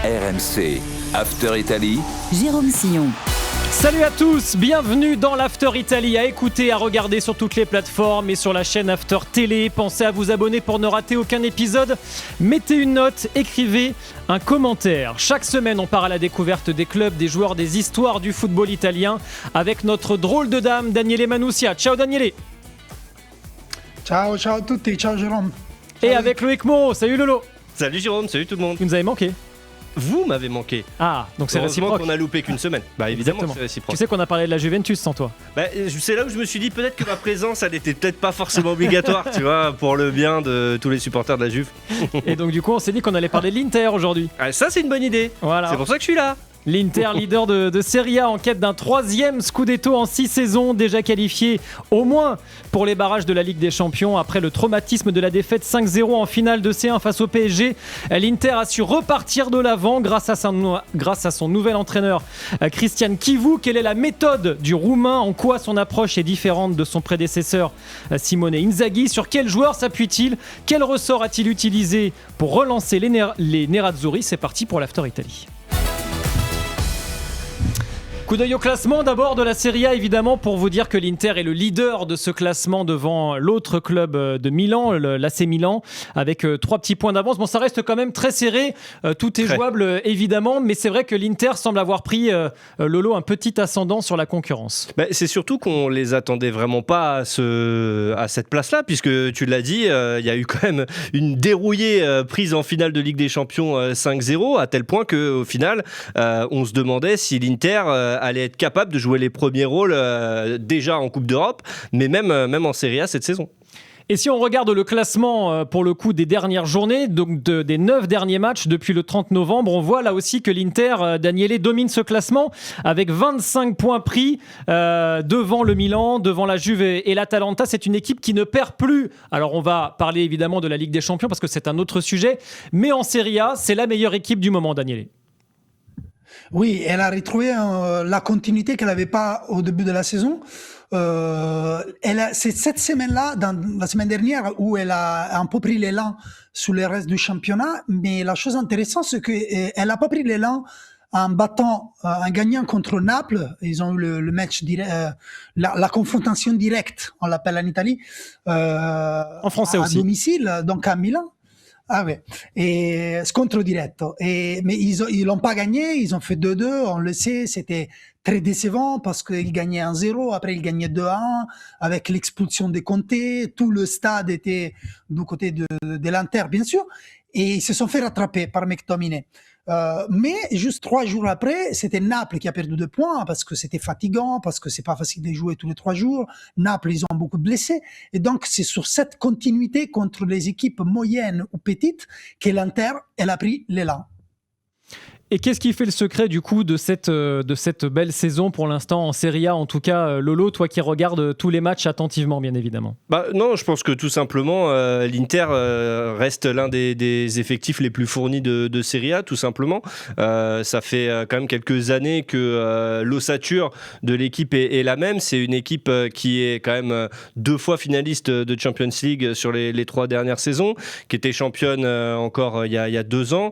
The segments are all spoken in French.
RMC, After Italy, Jérôme Sillon. Salut à tous, bienvenue dans l'After Italy, à écouter, à regarder sur toutes les plateformes et sur la chaîne After Télé. Pensez à vous abonner pour ne rater aucun épisode. Mettez une note, écrivez un commentaire. Chaque semaine, on part à la découverte des clubs, des joueurs, des histoires du football italien avec notre drôle de dame, Daniele Manussia. Ciao Daniele. Ciao a tutti, ciao Jérôme. Et avec Loïc Moreau, salut Lolo. Salut Jérôme, salut tout le monde. Vous nous avez manqué. Vous m'avez manqué. Ah, donc c'est Heureusement réciproque. qu'on a loupé qu'une semaine. Bah évidemment, Exactement. c'est réciproque. Tu sais qu'on a parlé de la Juventus sans toi. Bah, c'est là où je me suis dit peut-être que ma présence, elle était peut-être pas forcément obligatoire, tu vois, pour le bien de tous les supporters de la Juve. Et donc du coup, on s'est dit qu'on allait parler de l'Inter aujourd'hui. Ah, ça, c'est une bonne idée. Voilà. C'est pour ça que je suis là. L'Inter, leader de Serie A en quête d'un 3e Scudetto en 6 saisons, déjà qualifié au moins pour les barrages de la Ligue des Champions. Après le traumatisme de la défaite 5-0 en finale de C1 face au PSG, l'Inter a su repartir de l'avant grâce à son nouvel entraîneur Christian Chivu. Quelle est la méthode du Roumain? En quoi son approche est différente de son prédécesseur Simone Inzaghi? Sur quel joueur s'appuie-t-il? Quel ressort a-t-il utilisé pour relancer les Nerazzurri? C'est parti pour l'After Italy. Coup d'œil au classement d'abord de la Serie A, évidemment, pour vous dire que l'Inter est le leader de ce classement devant l'autre club de Milan, l'AC Milan, avec 3 petits points d'avance. Bon, ça reste quand même très serré, tout est jouable évidemment, mais c'est vrai que l'Inter semble avoir pris, Lolo, un petit ascendant sur la concurrence. Bah, c'est surtout qu'on les attendait vraiment pas à cette place-là, puisque tu l'as dit, il y a eu quand même une dérouillée prise en finale de Ligue des Champions 5-0, à tel point qu'au final, on se demandait si l'Inter allait être capable de jouer les premiers rôles déjà en Coupe d'Europe, mais même en Serie A cette saison. Et si on regarde le classement pour le coup des dernières journées, donc des 9 derniers matchs depuis le 30 novembre, on voit là aussi que l'Inter, Daniele, domine ce classement avec 25 points pris devant le Milan, devant la Juve et l'Atalanta. C'est une équipe qui ne perd plus. Alors on va parler évidemment de la Ligue des Champions parce que c'est un autre sujet, mais en Serie A, c'est la meilleure équipe du moment, Daniele. Oui, elle a retrouvé la continuité qu'elle n'avait pas au début de la saison. C'est cette semaine-là, dans la semaine dernière, où elle a un peu pris l'élan sur le reste du championnat. Mais la chose intéressante, c'est qu'elle n'a pas pris l'élan en gagnant contre Naples. Ils ont eu le match direct, la confrontation directe, on l'appelle en Italie, en français aussi, à domicile, donc à Milan. Ah ouais, et scontro diretto. Mais ils l'ont pas gagné, ils ont fait 2-2, on le sait, c'était très décevant parce qu'ils gagnaient 1-0, après ils gagnaient 2-1, avec l'expulsion des Conte, tout le stade était du côté de l'Inter, bien sûr, et ils se sont fait rattraper par McTominay. Mais juste 3 jours après, c'était Naples qui a perdu 2 points parce que c'était fatigant, parce que c'est pas facile de jouer tous les 3 jours. Naples, ils ont beaucoup de blessés. Et donc, c'est sur cette continuité contre les équipes moyennes ou petites que l'Inter, elle a pris l'élan. Et qu'est-ce qui fait le secret du coup de cette belle saison pour l'instant en Serie A, en tout cas Lolo, toi qui regardes tous les matchs attentivement bien évidemment? Non, je pense que tout simplement l'Inter reste l'un des effectifs les plus fournis de Serie A, tout simplement. Ça fait quand même quelques années que l'ossature de l'équipe est la même. C'est une équipe qui est quand même 2 fois finaliste de Champions League sur les 3 dernières saisons, qui était championne encore il y a 2 ans.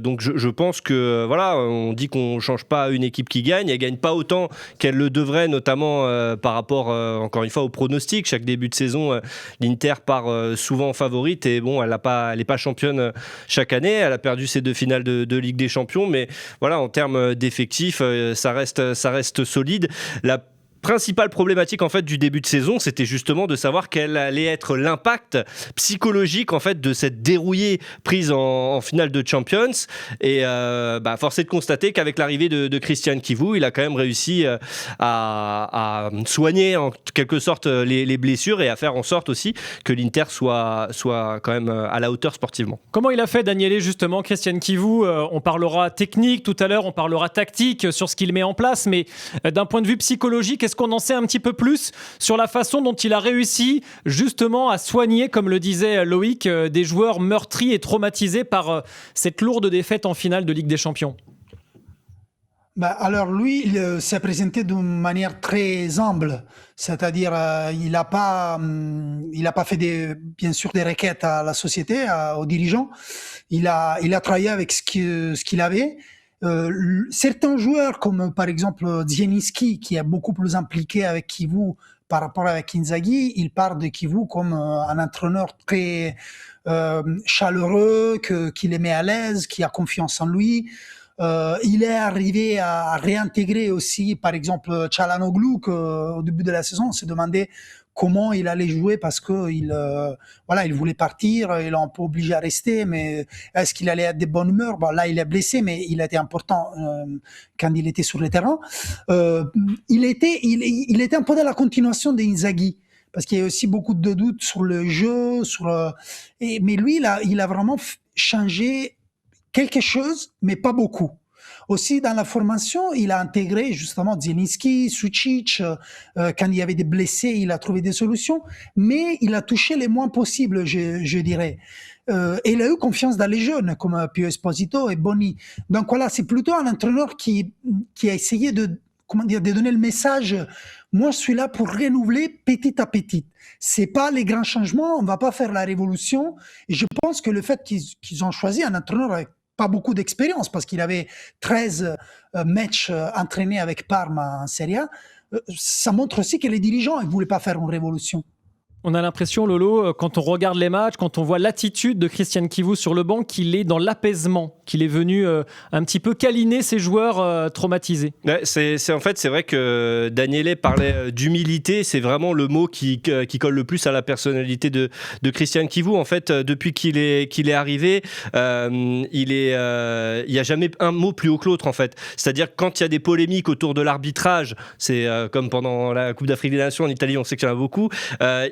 Donc je pense que voilà, on dit qu'on ne change pas une équipe qui gagne. Elle ne gagne pas autant qu'elle le devrait, notamment par rapport, encore une fois, au pronostic. Chaque début de saison, l'Inter part souvent favorite et bon, elle n'est pas championne chaque année. Elle a perdu ses 2 finales de Ligue des Champions, mais voilà, en termes d'effectifs, ça reste solide. La principale problématique en fait du début de saison, c'était justement de savoir quel allait être l'impact psychologique en fait de cette dérouillée prise en finale de Champions. Et force est de constater qu'avec l'arrivée de Christian Chivu, il a quand même réussi à soigner en quelque sorte les blessures et à faire en sorte aussi que l'Inter soit quand même à la hauteur sportivement. Comment il a fait, Daniele, justement, Christian Chivu? On parlera technique tout à l'heure, on parlera tactique sur ce qu'il met en place, mais d'un point de vue psychologique, est-ce qu'on en sait un petit peu plus sur la façon dont il a réussi justement à soigner, comme le disait Loïc, des joueurs meurtris et traumatisés par cette lourde défaite en finale de Ligue des Champions? Bah, alors lui, il s'est présenté d'une manière très humble, c'est-à-dire il a pas fait bien sûr des requêtes à la société, aux dirigeants. Il a travaillé avec ce qu'il avait. Certains joueurs, comme par exemple Zielinski, qui est beaucoup plus impliqué avec Kivu par rapport avec Inzaghi, il parle de Kivu comme un entraîneur très chaleureux, qui les met à l'aise, qui a confiance en lui. Il est arrivé à réintégrer aussi, par exemple, Çalhanoğlu, qu'au début de la saison, on se demandait comment il allait jouer parce que il voulait partir, ils l'ont un peu obligé à rester, mais est-ce qu'il allait être de bonne humeur? Bon, là, il est blessé, mais il était important quand il était sur le terrain. Il était un peu dans la continuation d'Inzaghi, parce qu'il y a aussi beaucoup de doutes sur le jeu, mais lui, il a vraiment changé quelque chose, mais pas beaucoup. Aussi, dans la formation, il a intégré justement Zielinski, Sucic. Quand il y avait des blessés, il a trouvé des solutions, mais il a touché les moins possibles, je dirais. Et il a eu confiance dans les jeunes, comme Pio Esposito et Boni. Donc voilà, c'est plutôt un entraîneur qui a essayé de donner le message. Moi, je suis là pour renouveler petit à petit. C'est pas les grands changements, on va pas faire la révolution. Et je pense que le fait qu'ils ont choisi un entraîneur avec pas beaucoup d'expérience, parce qu'il avait 13 matchs entraînés avec Parma en Serie A, ça montre aussi que les dirigeants ne voulaient pas faire une révolution. On a l'impression, Lolo, quand on regarde les matchs, quand on voit l'attitude de Christian Kivu sur le banc, qu'il est dans l'apaisement, qu'il est venu un petit peu câliner ses joueurs traumatisés. Ouais, en fait, c'est vrai que Daniele parlait d'humilité, c'est vraiment le mot qui colle le plus à la personnalité de Christian Kivu. En fait, depuis qu'il est arrivé, il y a jamais un mot plus haut que l'autre, en fait. C'est-à-dire, quand il y a des polémiques autour de l'arbitrage, c'est comme pendant la Coupe d'Afrique des Nations en Italie, on sait qu'il y en a beaucoup,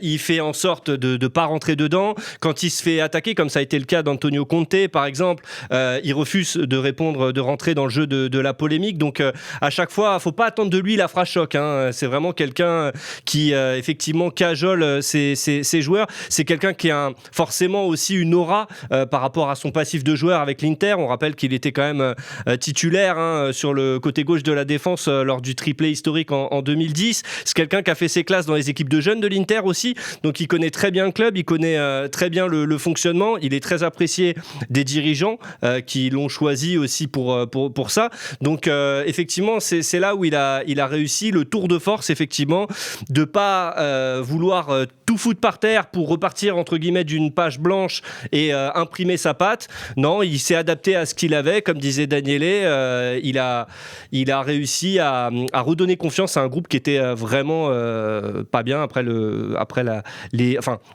il fait en sorte de ne pas rentrer dedans. Quand il se fait attaquer, comme ça a été le cas d'Antonio Conte, par exemple, il refuse de rentrer dans le jeu de la polémique. Donc, à chaque fois, il ne faut pas attendre de lui la phrase choc. Hein. C'est vraiment quelqu'un qui, effectivement, cajole ses joueurs. C'est quelqu'un qui a forcément aussi une aura par rapport à son passif de joueur avec l'Inter. On rappelle qu'il était quand même titulaire sur le côté gauche de la défense lors du triplé historique en 2010. C'est quelqu'un qui a fait ses classes dans les équipes de jeunes de l'Inter aussi. Donc il connaît très bien le club, il connaît très bien le fonctionnement, il est très apprécié des dirigeants qui l'ont choisi aussi pour ça. Donc effectivement, c'est là où il a réussi le tour de force, effectivement, de pas vouloir tout foutre par terre pour repartir entre guillemets d'une page blanche et imprimer sa patte. Non, il s'est adapté à ce qu'il avait, comme disait Daniele. Il a réussi à redonner confiance à un groupe qui était vraiment pas bien après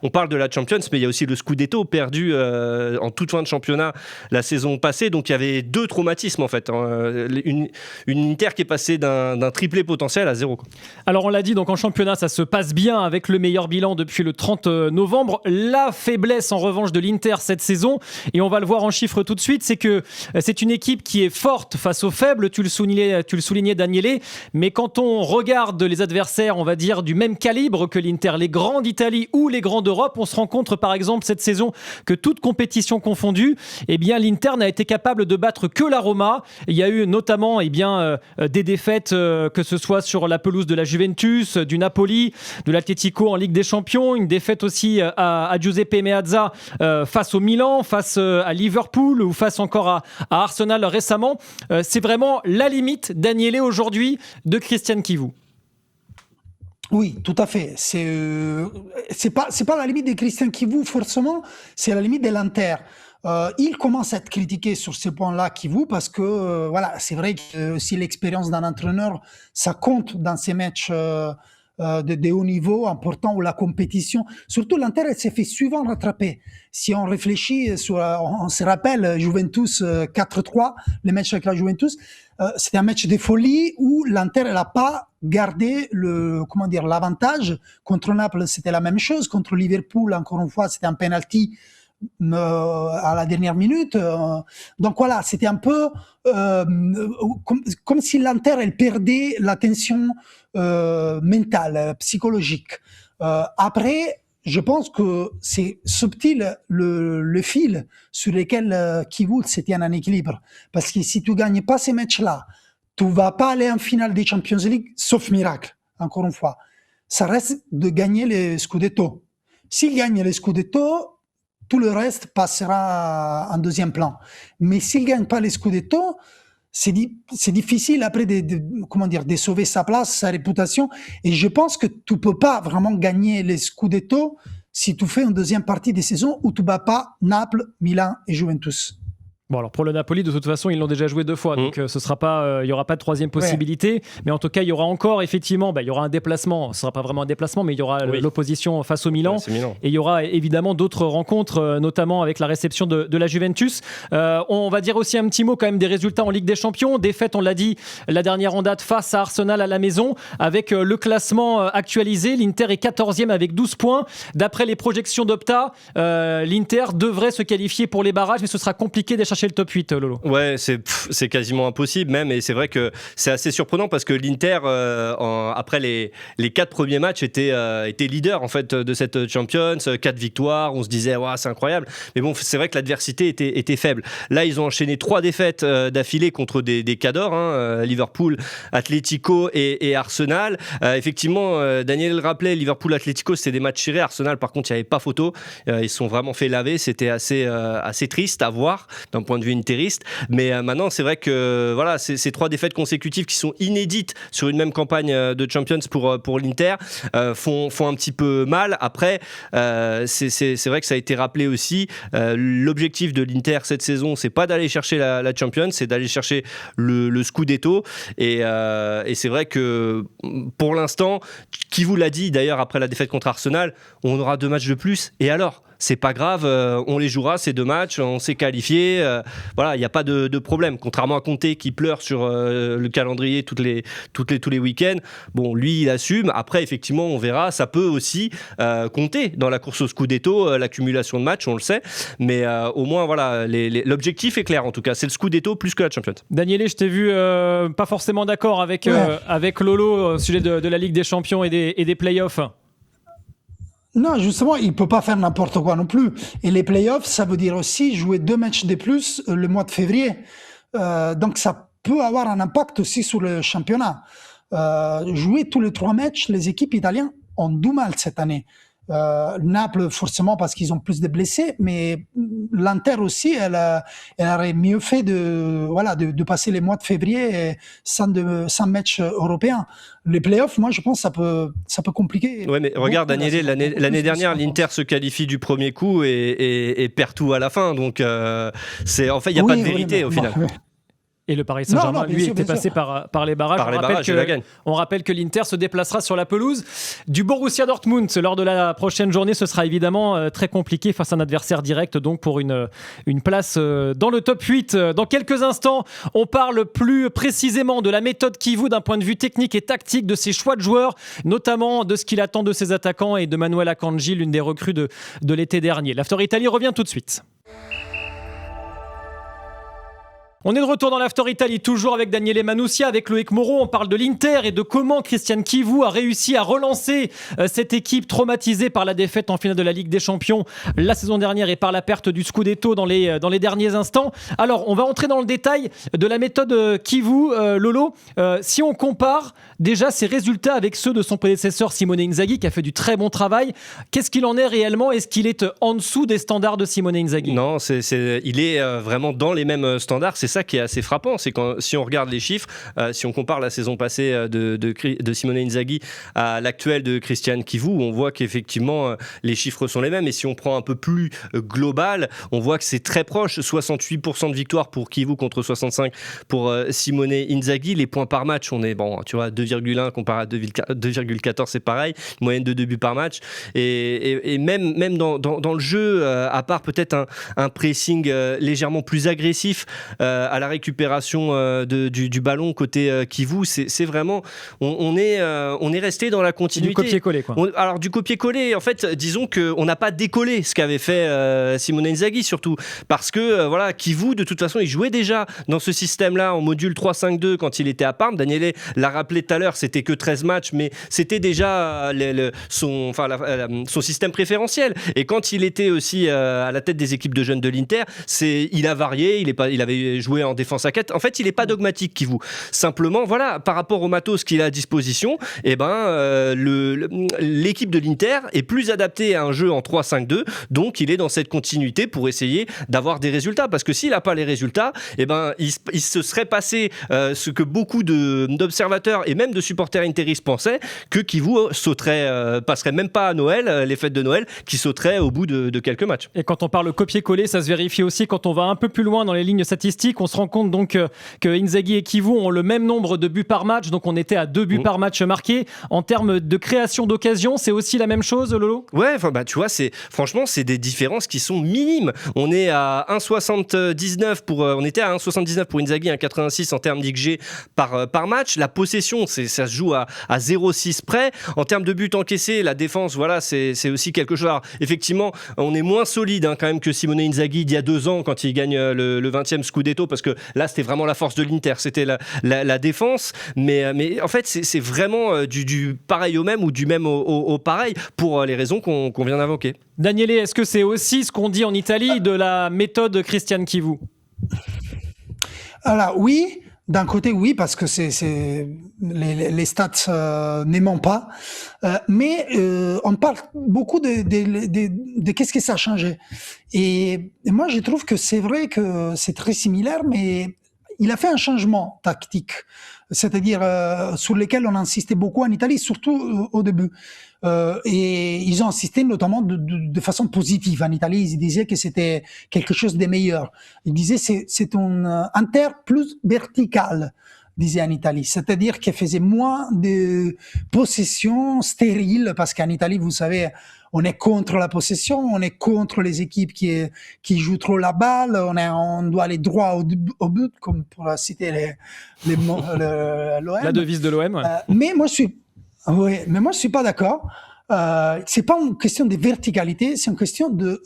on parle de la Champions, mais il y a aussi le Scudetto perdu en toute fin de championnat la saison passée. Donc il y avait deux traumatismes en fait. Une Inter qui est passée d'un triplé potentiel à 0. Alors on l'a dit, donc en championnat ça se passe bien avec le meilleur bilan depuis le 30 novembre. La faiblesse en revanche de l'Inter cette saison, et on va le voir en chiffres tout de suite, c'est que c'est une équipe qui est forte face aux faibles, tu le soulignais Daniele, mais quand on regarde les adversaires, on va dire du même calibre que l'Inter, les grands d'Italie ou les grands d'Europe, on se rend compte par exemple cette saison que toute compétition confondue, eh bien l'Inter n'a été capable de battre que la Roma. Il y a eu notamment des défaites, que ce soit sur la pelouse de la Juventus, du Napoli, de l'Atlético en Ligue des Champions, une défaite aussi à Giuseppe Meazza face au Milan, face à Liverpool ou face encore à Arsenal récemment. C'est vraiment la limite, Daniele, aujourd'hui, de Christian Kivu. Oui, tout à fait. C'est pas la limite de Christian Kivu forcément, c'est la limite de l'Inter. Il commence à être critiqué sur ce point-là, Kivu, parce que c'est vrai que si l'expérience d'un entraîneur, ça compte dans ces matchs de haut niveau important, où la compétition, surtout l'Inter, elle s'est fait souvent rattraper. Si on réfléchit, on se rappelle Juventus 4-3, le match avec la Juventus, c'était un match de folie où l'Inter n'a pas gardé l'avantage. Contre Naples, c'était la même chose. Contre Liverpool, encore une fois, c'était un penalty à la dernière minute. Donc voilà, c'était un peu comme si l'Inter, elle perdait la tension mentale, psychologique. Après, je pense que c'est subtil le fil sur lequel Kivu se tient en équilibre. Parce que si tu gagnes pas ces matchs-là, tu vas pas aller en finale des Champions League, sauf miracle, encore une fois. Ça reste de gagner les Scudetto. S'il gagne les Scudetto, tout le reste passera en deuxième plan. Mais s'il gagne pas les Scudetto, c'est difficile après de sauver sa place, sa réputation. Et je pense que tu peux pas vraiment gagner les Scudetto si tu fais une deuxième partie des saisons où tu bats pas Naples, Milan et Juventus. Bon, alors pour le Napoli, de toute façon, ils l'ont déjà joué 2 fois, donc ce sera pas, il y aura pas de troisième possibilité. Ouais. Mais en tout cas, il y aura encore effectivement, il y aura un déplacement. Ce sera pas vraiment un déplacement, mais il y aura l'opposition face au Milan. Ouais, Milan. Et il y aura évidemment d'autres rencontres, notamment avec la réception de la Juventus. On va dire aussi un petit mot quand même des résultats en Ligue des Champions. Défaite, on l'a dit, la dernière en date face à Arsenal à la maison, avec le classement actualisé. L'Inter est 14e avec 12 points. D'après les projections d'Opta, l'Inter devrait se qualifier pour les barrages, mais ce sera compliqué d'aller chercher le top 8, Lolo. Ouais, c'est quasiment impossible même, et c'est vrai que c'est assez surprenant parce que l'Inter, après les 4 premiers matchs, était leader en fait de cette Champions, 4 victoires, on se disait ouais, c'est incroyable, mais bon, c'est vrai que l'adversité était faible. Là, ils ont enchaîné 3 défaites d'affilée contre des cadors, Liverpool, Atlético et Arsenal. Effectivement, Daniel le rappelait, Liverpool-Atlético, c'était des matchs serrés. Arsenal, par contre, il n'y avait pas photo. Ils se sont vraiment fait laver. C'était assez triste à voir d'un point de vue interiste, mais maintenant c'est vrai que voilà, ces 3 défaites consécutives qui sont inédites sur une même campagne de Champions pour l'Inter font un petit peu mal. Après, c'est vrai que ça a été rappelé aussi, l'objectif de l'Inter cette saison, c'est pas d'aller chercher la Champions, c'est d'aller chercher le Scudetto, et c'est vrai que pour l'instant, qui vous l'a dit d'ailleurs après la défaite contre Arsenal, on aura 2 matchs de plus, et alors c'est pas grave, on les jouera ces 2 matchs, on s'est qualifié, voilà, il n'y a pas de problème. Contrairement à Conte qui pleure sur le calendrier tous les week-ends, bon, lui il assume. Après, effectivement, on verra, ça peut aussi compter dans la course au Scudetto, l'accumulation de matchs, on le sait, mais au moins voilà, l'objectif est clair en tout cas, c'est le Scudetto plus que la Champions. Daniele, je t'ai vu pas forcément d'accord avec Lolo au sujet de la Ligue des Champions et des playoffs. Non, justement, il ne peut pas faire n'importe quoi non plus. Et les playoffs, ça veut dire aussi jouer 2 matchs de plus le mois de février. Donc, ça peut avoir un impact aussi sur le championnat. Jouer tous les 3 matchs, les équipes italiennes ont du mal cette année. Naples, forcément, parce qu'ils ont plus de blessés, mais l'Inter aussi, elle aurait mieux fait de passer les mois de février sans match européen. Les playoffs, moi, je pense que ça peut compliquer. Ouais, mais regarde, Daniele, l'année dernière, l'Inter se qualifie du premier coup et perd tout à la fin. Donc, il n'y a pas de vérité au final. Et le Paris Saint-Germain, lui, était passé par les barrages. On rappelle que l'Inter se déplacera sur la pelouse du Borussia Dortmund. Lors de la prochaine journée, ce sera évidemment très compliqué face à un adversaire direct, donc pour une place dans le top 8. Dans quelques instants, on parle plus précisément de la méthode Kivu d'un point de vue technique et tactique, de ses choix de joueurs, notamment de ce qu'il attend de ses attaquants et de Manuel Akanji, l'une des recrues de l'été dernier. L'After Italie revient tout de suite. On est de retour dans l'After Italie, toujours avec Daniele Manussia, avec Loïc Moreau. On parle de l'Inter et de comment Christian Kivu a réussi à relancer cette équipe traumatisée par la défaite en finale de la Ligue des Champions la saison dernière et par la perte du Scudetto dans les derniers instants. Alors, on va entrer dans le détail de la méthode Kivu, Lolo. Si on compare déjà ses résultats avec ceux de son prédécesseur Simone Inzaghi, qui a fait du très bon travail, qu'est-ce qu'il en est réellement ? Est-ce qu'il est en dessous des standards de Simone Inzaghi ? Non, il est vraiment dans les mêmes standards. C'est ça qui est assez frappant, c'est quand si on regarde les chiffres, si on compare la saison passée de Simone Inzaghi à l'actuelle de Christian Kivu, on voit qu'effectivement les chiffres sont les mêmes, et si on prend un peu plus global, on voit que c'est très proche, 68% de victoire pour Kivu contre 65 pour Simone Inzaghi. Les points par match, on est tu vois, 2,1 comparé à 2,14, c'est pareil, moyenne de 2 buts par match, et même dans le jeu, à part peut-être un pressing légèrement plus agressif à la récupération du ballon côté Kivu, c'est vraiment on est resté dans la continuité. Du copier-coller, quoi. Alors du copier-coller, en fait, disons qu'on n'a pas décollé ce qu'avait fait Simone Inzaghi, surtout parce que voilà, Kivu de toute façon il jouait déjà dans ce système-là en module 3-5-2 quand il était à Parme. Daniele l'a rappelé tout à l'heure, c'était que 13 matchs, mais c'était déjà son système préférentiel. Et quand il était aussi à la tête des équipes de jeunes de l'Inter, il a varié, il avait joué jouer en défense à 4. En fait, il n'est pas dogmatique, Kivu. Simplement, voilà, par rapport au matos qu'il a à disposition, l'équipe de l'Inter est plus adaptée à un jeu en 3-5-2, donc il est dans cette continuité pour essayer d'avoir des résultats. Parce que s'il n'a pas les résultats, il se serait passé ce que beaucoup d'observateurs et même de supporters interistes pensaient, que Kivu passerait même pas à Noël, les fêtes de Noël, qui sauterait au bout de quelques matchs. Et quand on parle copier-coller, ça se vérifie aussi quand on va un peu plus loin dans les lignes statistiques. On se rend compte donc que Inzaghi et Kivu ont le même nombre de buts par match, donc on était à 2 buts par match marqués. En termes de création d'occasion, c'est aussi la même chose, Lolo ? Ouais, tu vois, franchement, c'est des différences qui sont minimes. On est à 1,79 on était à 1,79 pour Inzaghi, 1,86 en termes d'XG par match. La possession, ça se joue à 0,6 près. En termes de buts encaissés, la défense, voilà, c'est aussi quelque chose. Alors, effectivement, on est moins solide quand même que Simone Inzaghi d'il y a 2 ans quand il gagne le 20e Scudetto, parce que là, c'était vraiment la force de l'Inter, c'était la défense. Mais en fait, c'est vraiment du pareil au même ou du même au pareil pour les raisons qu'on vient d'invoquer. Daniele, est-ce que c'est aussi ce qu'on dit en Italie de la méthode Christian Kivu ? Alors oui, d'un côté oui, parce que les stats ne mentent pas, mais on parle beaucoup de qu'est-ce que ça a changé. Et moi je trouve que c'est vrai que c'est très similaire, mais il a fait un changement tactique, c'est-à-dire sur lequel on insistait beaucoup en Italie, surtout au début. Et ils ont insisté notamment de façon positive. En Italie, ils disaient que c'était quelque chose de meilleur. Ils disaient c'est un Inter plus vertical, disait en Italie. C'est-à-dire qu'il faisait moins de possession stérile, parce qu'en Italie, vous savez, on est contre la possession, on est contre les équipes qui jouent trop la balle, on doit aller droit au but, comme pour citer l'OM. La devise de l'OM. Ouais. Mais moi, je suis pas d'accord. C'est pas une question de verticalité, c'est une question de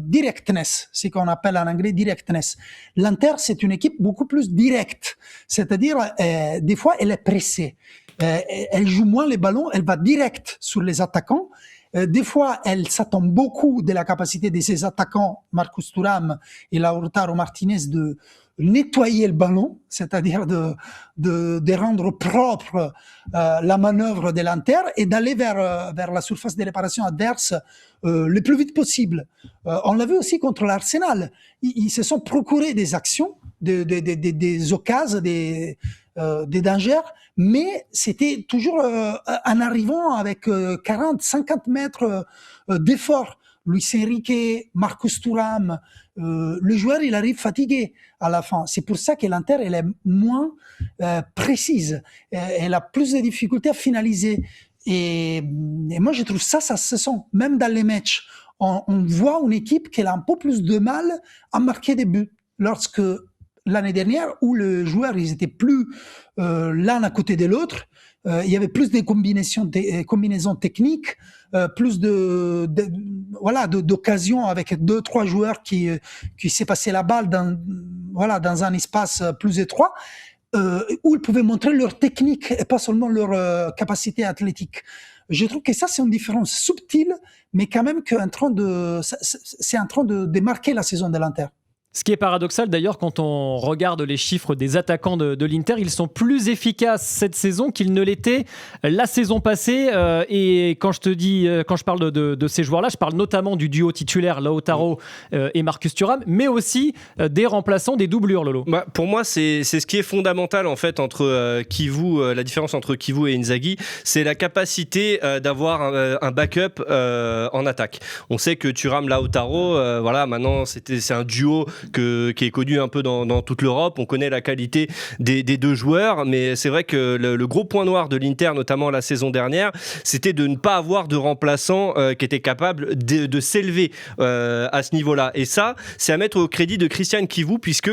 directness, c'est ce qu'on appelle en anglais directness. L'Inter, c'est une équipe beaucoup plus directe, c'est-à-dire des fois elle est pressée, elle joue moins les ballons, elle va direct sur les attaquants. Des fois, elle s'attend beaucoup de la capacité de ses attaquants, Marcus Thuram et Lautaro Martinez, de nettoyer le ballon, c'est-à-dire de rendre propre la manœuvre de l'Inter et d'aller vers la surface de réparation adverse le plus vite possible. On l'a vu aussi contre l'Arsenal. Ils se sont procurés des actions, des occasions, des dangers, mais c'était toujours en arrivant avec 40-50 mètres d'effort. Luis Enrique, Marcus Thuram, le joueur, il arrive fatigué à la fin. C'est pour ça que l'Inter, elle est moins précise. Elle a plus de difficultés à finaliser. Et moi, je trouve ça se sent. Même dans les matchs, on voit une équipe qui a un peu plus de mal à marquer des buts. Lorsque l'année dernière, où les joueurs, ils étaient plus l'un à côté de l'autre, il y avait plus de combinaisons techniques, plus d'occasions avec 2-3 joueurs qui s'est passé la balle dans un espace plus étroit, où ils pouvaient montrer leur technique et pas seulement leur capacité athlétique. Je trouve que ça, c'est une différence subtile, mais quand même c'est en train de marquer la saison de l'Inter. Ce qui est paradoxal d'ailleurs quand on regarde les chiffres des attaquants de l'Inter, ils sont plus efficaces cette saison qu'ils ne l'étaient la saison passée. Et quand je parle de ces joueurs-là, je parle notamment du duo titulaire Lautaro et Marcus Thuram, mais aussi des remplaçants, des doublures, Lolo. Pour moi, c'est ce qui est fondamental en fait entre Kivu, la différence entre Kivu et Inzaghi, c'est la capacité d'avoir un backup en attaque. On sait que Thuram, Lautaro, maintenant c'est un duo qui est connu un peu dans toute l'Europe. On connaît la qualité des deux joueurs, mais c'est vrai que le gros point noir de l'Inter, notamment la saison dernière, c'était de ne pas avoir de remplaçant qui était capable de s'élever à ce niveau-là. Et ça, c'est à mettre au crédit de Christian Kivu, puisque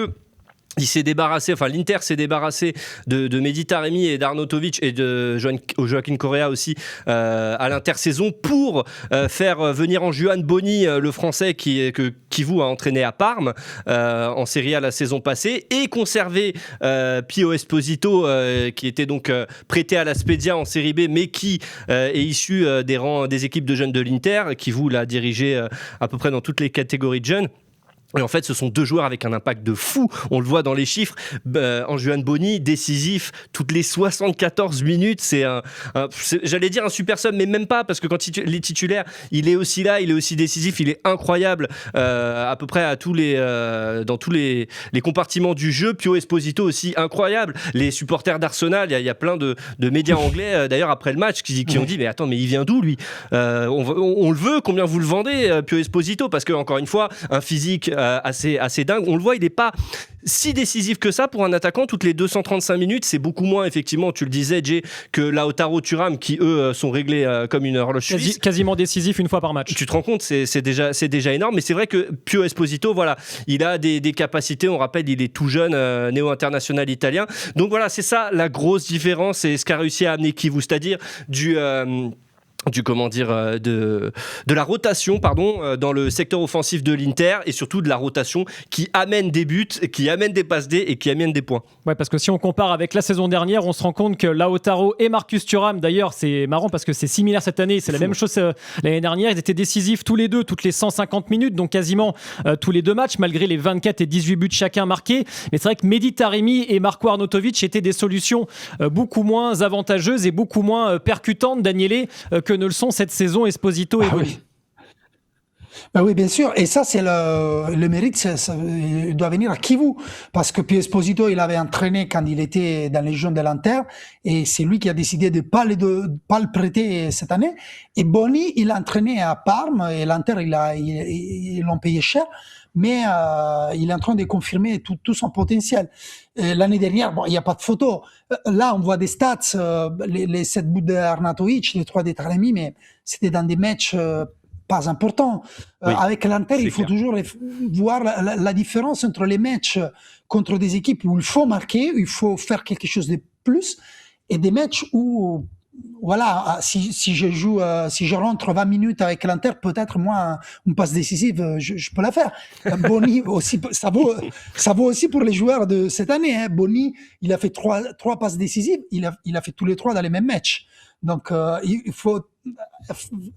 l'Inter s'est débarrassé de Mehdi Taremi et d'Arnautovic et de Joaquin Correa aussi à l'intersaison pour faire venir en Juan Boni, le français que Kivu a entraîné à Parme en Serie A la saison passée, et conserver Pio Esposito qui était donc prêté à la Spezia en Série B, mais qui est issu des rangs des équipes de jeunes de l'Inter. Kivu l'a dirigé à peu près dans toutes les catégories de jeunes. Et en fait, ce sont deux joueurs avec un impact de fou. On le voit dans les chiffres. Anjuan Boni, décisif toutes les 74 minutes. J'allais dire un super sub, mais même pas, parce que quand il est titulaire, il est aussi là, il est aussi décisif, il est incroyable à peu près dans tous les compartiments du jeu. Pio Esposito aussi, incroyable. Les supporters d'Arsenal, il y a plein de médias anglais, d'ailleurs, après le match, qui ont dit, mais attends, mais il vient d'où, lui on le veut, combien vous le vendez, Pio Esposito? Parce que, encore une fois, un physique assez dingue. On le voit, il n'est pas si décisif que ça pour un attaquant. Toutes les 235 minutes, c'est beaucoup moins, effectivement, tu le disais, Jay, que Lautaro Thuram, qui eux sont réglés comme une horloge suisse. Quasiment décisif une fois par match. Tu te rends compte, c'est déjà énorme. Mais c'est vrai que Pio Esposito, voilà, il a des capacités. On rappelle, il est tout jeune, néo-international italien. Donc voilà, c'est ça la grosse différence, et ce qu'a réussi à amener Kivu, c'est-à-dire de la rotation dans le secteur offensif de l'Inter, et surtout de la rotation qui amène des buts, qui amène des passes D et qui amène des points. Ouais, parce que si on compare avec la saison dernière, on se rend compte que Lautaro et Marcus Thuram, d'ailleurs c'est marrant parce que c'est similaire cette année, c'est la même chose l'année dernière, ils étaient décisifs tous les deux toutes les 150 minutes, donc quasiment tous les deux matchs, malgré les 24 et 18 buts chacun marqués. Mais c'est vrai que Mehdi Taremi et Marco Arnautovic étaient des solutions beaucoup moins avantageuses et beaucoup moins percutantes, Daniele, que ne le sont cette saison Esposito et Boni. Oui, bien sûr. Et ça, c'est le mérite, il doit venir à Kivu. Parce que Pio Esposito, il avait entraîné quand il était dans les jeunes de l'Inter. Et c'est lui qui a décidé de pas le prêter cette année. Et Boni, il a entraîné à Parme. Et l'Inter, ils l'ont payé cher. Mais il est en train de confirmer tout son potentiel. L'année dernière, il n'y a pas de photo. Là, on voit des stats, les 7 buts d'Arnautovic, les 3 de Taremi, mais c'était dans des matchs pas importants. Oui, avec l'Inter, il faut toujours voir la différence entre les matchs contre des équipes où il faut marquer, où il faut faire quelque chose de plus, et des matchs où, voilà, si je rentre 20 minutes avec l'Inter, peut-être moi, une passe décisive, je peux la faire. Boni aussi, ça vaut aussi pour les joueurs de cette année, hein. Boni, il a fait trois passes décisives, il a fait tous les 3 dans les mêmes matchs. Donc, il faut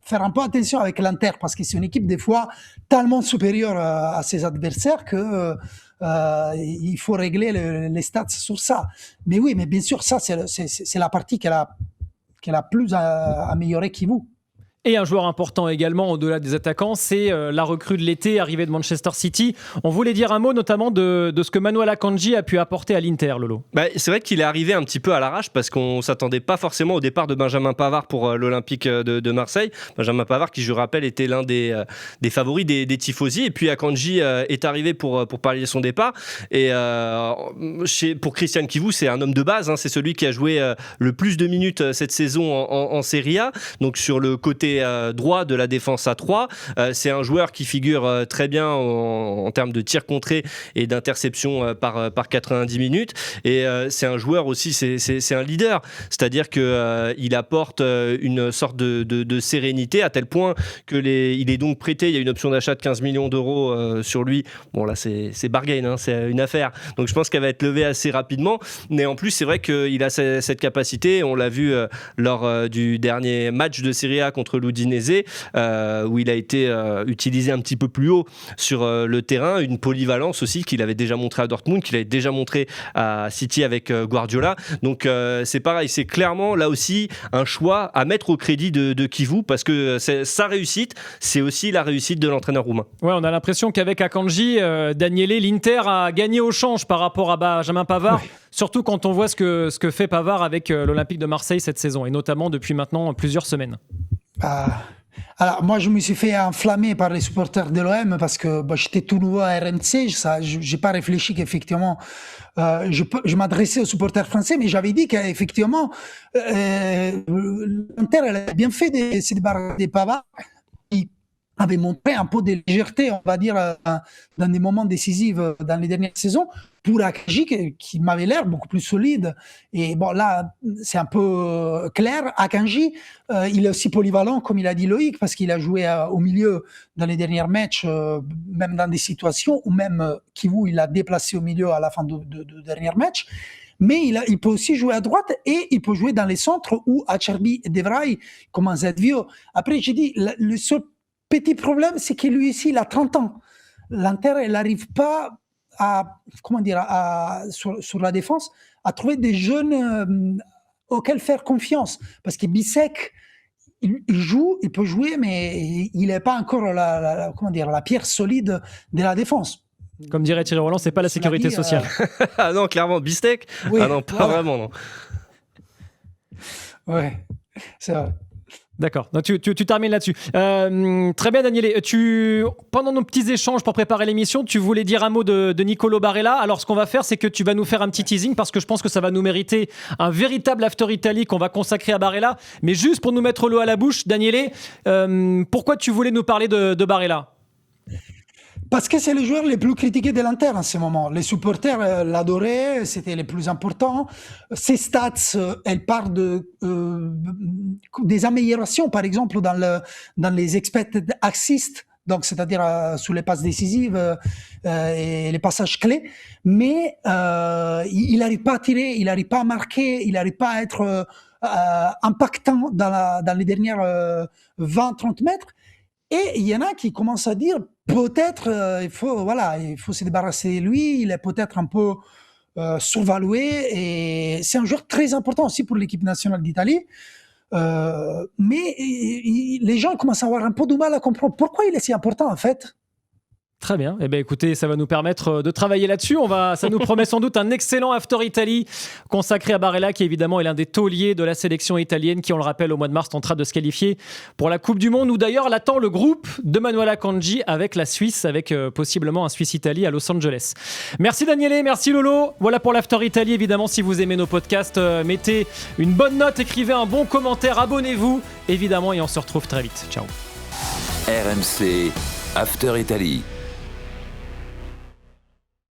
faire un peu attention avec l'Inter, parce que c'est une équipe des fois tellement supérieure à ses adversaires que il faut régler les stats sur ça. Mais oui, mais bien sûr, ça c'est la partie qu'elle a plus améliorée Kivu. Et un joueur important également au-delà des attaquants, c'est la recrue de l'été arrivée de Manchester City. On voulait dire un mot notamment de ce que Manuel Akanji a pu apporter à l'Inter, Lolo. C'est vrai qu'il est arrivé un petit peu à l'arrache, parce qu'on ne s'attendait pas forcément au départ de Benjamin Pavard pour l'Olympique de Marseille. Benjamin Pavard qui, je rappelle, était l'un des favoris des tifosi. Et puis Akanji est arrivé pour pallier son départ. Et pour Christian Kivu, c'est un homme de base, hein. C'est celui qui a joué le plus de minutes cette saison en Serie A. Donc sur le côté droit de la défense à 3, c'est un joueur qui figure très bien en termes de tirs contrés et d'interception par 90 minutes, et c'est un joueur aussi, c'est un leader, c'est-à-dire qu'il apporte une sorte de sérénité, à tel point qu'il est donc prêté. Il y a une option d'achat de 15 millions d'euros sur lui. Bon, là c'est bargain, hein, c'est une affaire, donc je pense qu'elle va être levée assez rapidement. Mais en plus, c'est vrai qu'il a cette capacité, on l'a vu lors du dernier match de Serie A contre l'Udinese, où il a été utilisé un petit peu plus haut sur le terrain, une polyvalence aussi qu'il avait déjà montré à Dortmund, qu'il avait déjà montré à City avec Guardiola. Donc c'est pareil, c'est clairement là aussi un choix à mettre au crédit de Kivu, parce que sa réussite, c'est aussi la réussite de l'entraîneur roumain. Ouais, on a l'impression qu'avec Akanji, Daniele, l'Inter a gagné au change par rapport à Benjamin Pavard, oui. Surtout quand on voit ce que fait Pavard avec l'Olympique de Marseille cette saison, et notamment depuis maintenant plusieurs semaines. Alors, moi, je me suis fait enflammer par les supporters de l'OM parce que j'étais tout nouveau à RMC. Je n'ai pas réfléchi qu'effectivement, je m'adressais aux supporters français, mais j'avais dit qu'effectivement, l'Inter elle a bien fait de se débarrasser des Pavard. Il avait montré un peu de légèreté, on va dire, dans des moments décisifs dans les dernières saisons, pour Akanji qui m'avait l'air beaucoup plus solide. Et bon, là, c'est un peu clair. Akanji, il est aussi polyvalent, comme il a dit Loïc, parce qu'il a joué au milieu dans les derniers matchs, même dans des situations où même Kivu, il a déplacé au milieu à la fin de dernier match. Mais il peut aussi jouer à droite, et il peut jouer dans les centres où Acerbi et De Vrij commencent à être vieux. Après, j'ai dit, le seul petit problème, c'est que lui aussi, il a 30 ans. l'Inter, elle n'arrive pas sur la défense, à trouver des jeunes auxquels faire confiance. Parce que Bissek, il peut jouer, mais il n'est pas encore la pierre solide de la défense. Comme dirait Thierry Roland, c'est pas la sécurité sociale. Ah non, clairement, Bistek. Oui, ah non, pas vraiment, non. Ouais, c'est vrai. D'accord, donc tu termines là-dessus. Très bien, Daniele. Pendant nos petits échanges pour préparer l'émission, tu voulais dire un mot de Nicolo Barella. Alors, ce qu'on va faire, c'est que tu vas nous faire un petit teasing parce que je pense que ça va nous mériter un véritable After Italy qu'on va consacrer à Barella. Mais juste pour nous mettre l'eau à la bouche, Daniele, pourquoi tu voulais nous parler de Barella ? Parce que c'est le joueur le plus critiqué de l'Inter en ce moment. Les supporters l'adoraient, c'était le plus important. Ses stats, elles parlent des améliorations, par exemple, dans les expected assists, donc c'est-à-dire sous les passes décisives et les passages clés. Mais il n'arrive pas à tirer, il n'arrive pas à marquer, il n'arrive pas à être impactant dans les dernières 20-30 mètres. Et il y en a qui commencent à dire peut-être il faut se débarrasser de lui, il est peut-être un peu sous-valué et c'est un joueur très important aussi pour l'équipe nationale d'Italie. Mais les gens commencent à avoir un peu de mal à comprendre pourquoi il est si important en fait. Très bien. Eh bien, écoutez, ça va nous permettre de travailler là-dessus. Ça nous promet sans doute un excellent After Italy consacré à Barella, qui évidemment est l'un des tauliers de la sélection italienne, qui, on le rappelle, au mois de mars tentera de se qualifier pour la Coupe du Monde, où d'ailleurs l'attend le groupe de Manuel Akanji avec la Suisse, avec possiblement un Suisse-Italie à Los Angeles. Merci Daniele, merci Lolo. Voilà pour l'After Italy. Évidemment, si vous aimez nos podcasts, mettez une bonne note, écrivez un bon commentaire, abonnez-vous, évidemment, et on se retrouve très vite. Ciao. RMC After Italy.